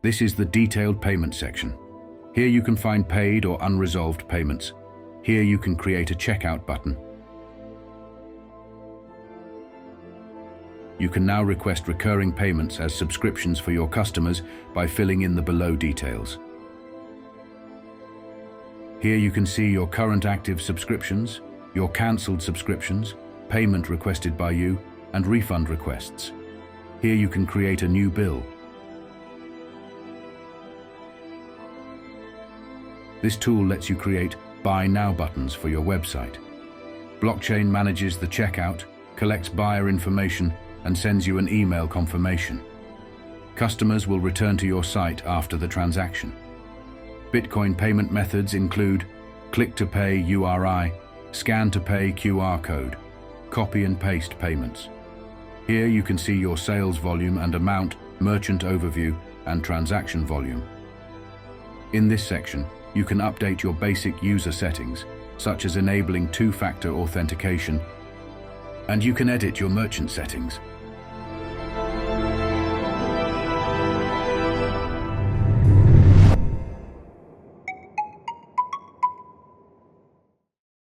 This is the detailed payment section. Here you can find paid or unresolved payments. Here you can create a checkout button. You can now request recurring payments as subscriptions for your customers by filling in the below details. Here you can see your current active subscriptions, your cancelled subscriptions, payment requested by you, and refund requests. Here you can create a new bill. This tool lets you create Buy Now buttons for your website. Blockchain manages the checkout, collects buyer information, and sends you an email confirmation. Customers will return to your site after the transaction. Bitcoin payment methods include click-to-pay URI, scan-to-pay QR code, copy and paste payments. Here you can see your sales volume and amount, merchant overview, and transaction volume. In this section, you can update your basic user settings, such as enabling two-factor authentication, and you can edit your merchant settings,